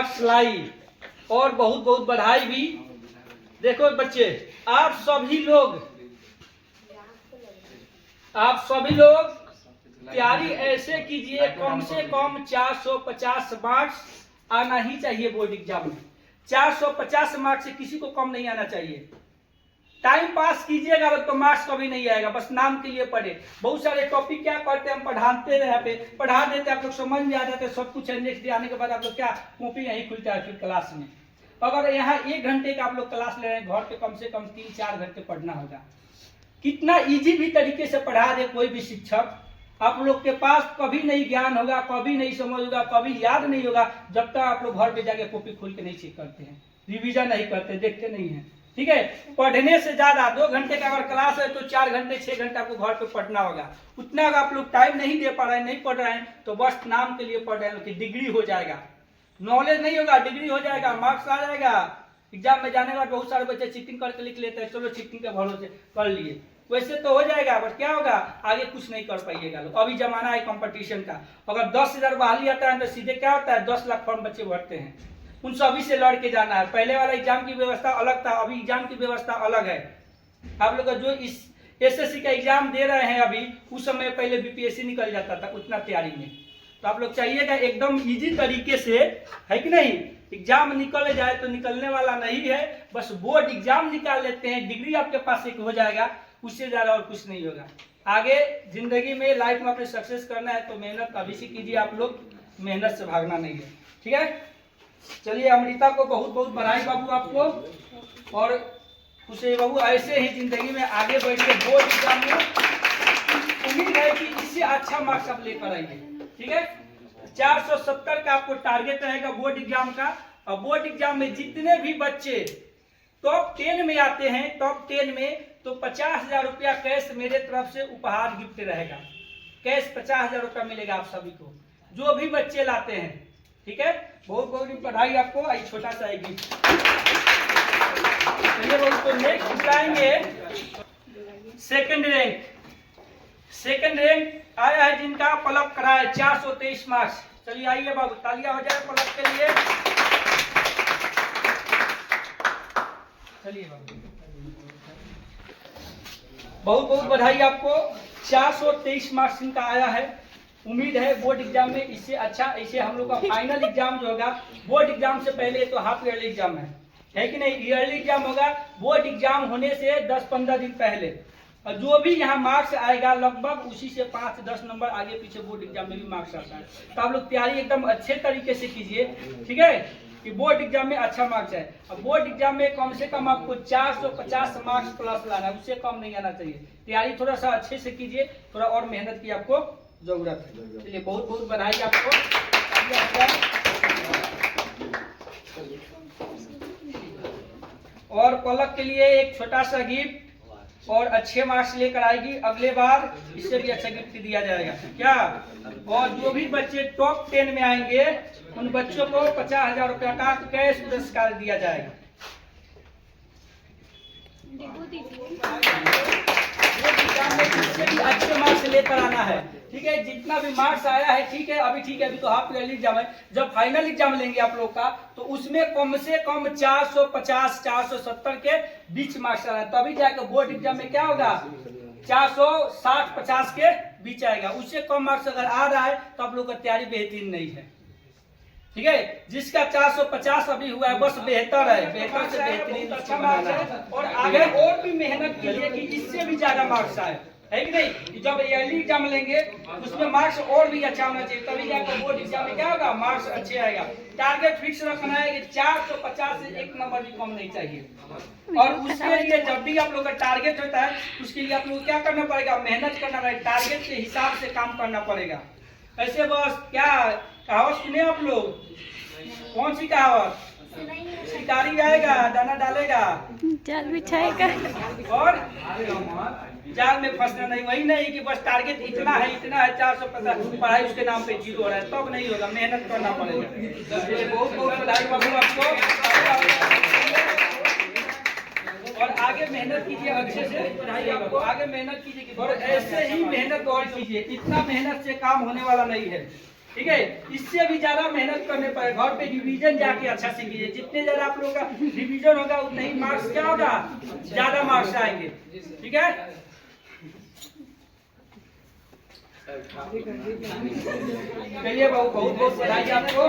Marks लाई और बहुत बहुत बधाई भी। देखो बच्चे, आप सभी लोग तैयारी ऐसे कीजिए, कम से कम 450 मार्क्स आना ही चाहिए बोर्ड एग्जाम में। 450 मार्क्स से किसी को कम नहीं आना चाहिए। टाइम पास कीजिएगा तो मार्क्स कभी नहीं आएगा, बस नाम के लिए पढ़े। बहुत सारे टॉपिक क्या करते हैं, हम पढ़ाते रहे पे पढ़ा देते, आप लोग समझ में आ जाते हैं सब कुछ है। नेक्स्ट डे आने के बाद आप लोग क्या कॉपी यहीं खुलता है फिर क्लास में। अगर यहाँ 1 घंटे का आप लोग क्लास ले रहे हैं, घर पे कम से कम 3-4 घंटे पढ़ना होगा। कितना इजी भी तरीके से पढ़ा दे कोई भी शिक्षक, आप लोग के पास कभी नहीं ज्ञान होगा, कभी नहीं समझ होगा, कभी याद नहीं होगा जब तक आप लोग घर पे जाके कॉपी खोल के नहीं चेक करते हैं, रिवीजन नहीं करते, देखते नहीं है। ठीक है, पढ़ने से ज्यादा 2 घंटे का अगर क्लास है तो 4 घंटे 6 घंटे आपको घर पे पढ़ना होगा। उतना अगर आप लोग टाइम नहीं दे पा रहे हैं, नहीं पढ़ रहे हैं, तो बस नाम के लिए पढ़ रहे हैं कि डिग्री हो जाएगा। नॉलेज नहीं होगा, डिग्री हो जाएगा, मार्क्स आ जाएगा। एग्जाम में जाने के बाद बहुत सारे बच्चे चीटिंग करके लिख लेते हैं, चलो चीटिंग के भरोसे कर लिए, वैसे तो हो जाएगा बट क्या होगा, आगे कुछ नहीं कर पाइएगा लोग। अभी जमाना है कंपटीशन का, अगर 10,000 बहाली आता है तो सीधे क्या होता है 10 लाख फॉर्म बच्चे भरते हैं, उन सभी से लड़ के जाना है। पहले वाला एग्जाम की व्यवस्था अलग था, अभी एग्जाम की व्यवस्था अलग है। आप लोग जो इस एसएससी का एग्जाम दे रहे हैं अभी, उस समय पहले बीपीएससी निकल जाता था उतना तैयारी में। तो आप लोग चाहिएगा एकदम इजी तरीके से, है कि नहीं, एग्जाम निकल जाए तो निकलने वाला नहीं है, बस बोर्ड एग्जाम निकाल लेते हैं, डिग्री आपके पास एक हो जाएगा, उससे ज्यादा और कुछ नहीं होगा। आगे जिंदगी में लाइफ में अपने सक्सेस करना है तो मेहनत अभी से कीजिए आप लोग, मेहनत से भागना नहीं है। ठीक है, चलिए अमृता को बहुत बहुत बधाई बाबू आपको, और खुशी बाबू ऐसे ही जिंदगी में आगे बढ़ के बोर्ड एग्जाम में उम्मीद है कि इससे अच्छा मार्क्स आप लेकर आएंगे। ठीक है, 470 का आपको टारगेट रहेगा बोर्ड एग्जाम का। और बोर्ड एग्जाम में जितने भी बच्चे टॉप 10 में आते हैं, टॉप 10 में, तो 50,000 रुपया कैश मेरे तरफ से उपहार गिफ्ट रहेगा। कैश 50,000 रुपया मिलेगा आप सभी को, जो भी बच्चे लाते हैं। ठीक है, बहुत बहुत बधाई आपको। आई छोटा सा एक गिफ्ट। चलिए तो नेक्स्ट बताएंगे सेकंड रैंक आया है जिनका पलक करा है 423 मार्क्स। चलिए आइए बाबू, तालियां हो जाए पलक के लिए। चलिए बाबू, बहुत बहुत बधाई आपको। 423 मार्क्स इनका आया है। उम्मीद है बोर्ड एग्जाम में इससे अच्छा, इसे हम लोग का फाइनल एग्जाम जो होगा, बोर्ड एग्जाम से पहले तो हाफ ईयरली एग्जाम है कि नहीं, ईयरली एग्जाम होगा बोर्ड एग्जाम होने से 10-15 दिन पहले। और जो भी यहाँ मार्क्स आएगा लगभग उसी से 5-10 नंबर आगे पीछे बोर्ड एग्जाम में भी मार्क्स आता है। तो आप लोग तैयारी एकदम अच्छे तरीके से कीजिए। ठीक है, कि बोर्ड एग्जाम में अच्छा मार्क्स है। अब बोर्ड एग्जाम में कम से कम आपको 450 मार्क्स प्लस लाना है, उससे कम नहीं आना चाहिए। तैयारी थोड़ा सा अच्छे से कीजिए, थोड़ा और मेहनत की आपको जरूरत है। चलिए बहुत बहुत बधाई आपको। और पलक के लिए एक छोटा सा गिफ्ट, और अच्छे मार्क्स लेकर आएगी, अगले बार इससे भी अच्छा गिफ्ट दिया जाएगा क्या। और जो भी बच्चे टॉप 10 में आएंगे उन बच्चों को 50,000 रुपया का कैश पुरस्कार दिया जाएगा। अच्छे मार्क्स लेकर आना है। ठीक है, जितना भी मार्क्स आया है ठीक है, अभी ठीक है, अभी तो हाफ ईयरली एग्जाम है। जब फाइनल एग्जाम लेंगे आप लोग का, तो उसमें कम से कम 450-470 के बीच मार्क्स आ रहा है, तभी जाकर बोर्ड एग्जाम में क्या होगा 460-50 के बीच आएगा। उससे कम मार्क्स अगर आ रहा है तो आप लोग का तैयारी बेहतरीन नहीं है। ठीक है, जिसका 450 अभी हुआ है बस बेहतर है, बेहतर से बेहतरीन अच्छा मार्क्स है। और आगे और भी मेहनत कीजिए कि इससे भी ज्यादा मार्क्स आए, है कि नहीं। जब ईयरली एग्जाम लेंगे उसमें मार्क्स और भी अच्छा होना चाहिए, तभी जाकर बोर्ड एग्जाम में क्या होगा मार्क्स अच्छे आएगा। टारगेट फिक्स रखना है कि 450 से 1 नंबर भी कम नहीं चाहिए। और उसके लिए जब भी आप लोग का टारगेट होता है उसके लिए आप लोग क्या करना पड़ेगा, मेहनत करना पड़ेगा, टारगेट के हिसाब से काम करना पड़ेगा। ऐसे बस क्या कहावत सुने आप लोग, कौन सी कहावत, शिकारी आएगा दाना डालेगा जाल बिछाएगा और जाल में फंसना नहीं। वही नहीं कि बस टारगेट इतना है 450, पढ़ाई उसके नाम पे 0 हो रहा है, तब नहीं होगा, मेहनत करना पड़ेगा। बहुत बहुत बधाई बाबू आपको, और आगे मेहनत कीजिए अच्छे से। बधाई आपको, आगे मेहनत कीजिए और ऐसे ही मेहनत और कीजिए। इतना मेहनत से काम होने वाला नहीं है। ठीक है, इससे भी ज्यादा मेहनत करने पर घर पे रिवीजन जाके अच्छा से कीजिए। जितने ज्यादा आप लोगों का रिवीजन होगा उतने ही मार्क्स क्या होगा, ज्यादा मार्क्स आएंगे। ठीक है, चलिए बहुत बहुत बधाई आपको,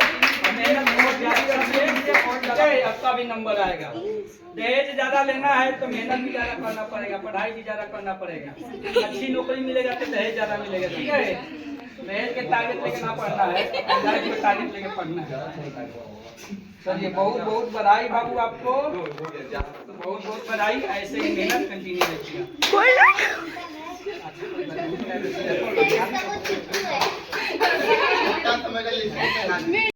मेहनत बहुत जारी रखिए, आपका भी नंबर आएगा। दहेज ज्यादा लेना है तो मेहनत भी ज्यादा करना पड़ेगा, पढ़ाई भी ज्यादा करना पड़ेगा। अच्छी नौकरी मिलेगा तो दहेज ज्यादा मिलेगा। ठीक है, दहेज के टारगेट लेके ना पढ़ना है, लाइफ के टारगेट लेके पढ़ना है। चलिए बहुत बहुत बधाई बाबू आपको, बहुत बहुत बधाई। ऐसे ही मेहनत कंटिन्यू रखिएगा।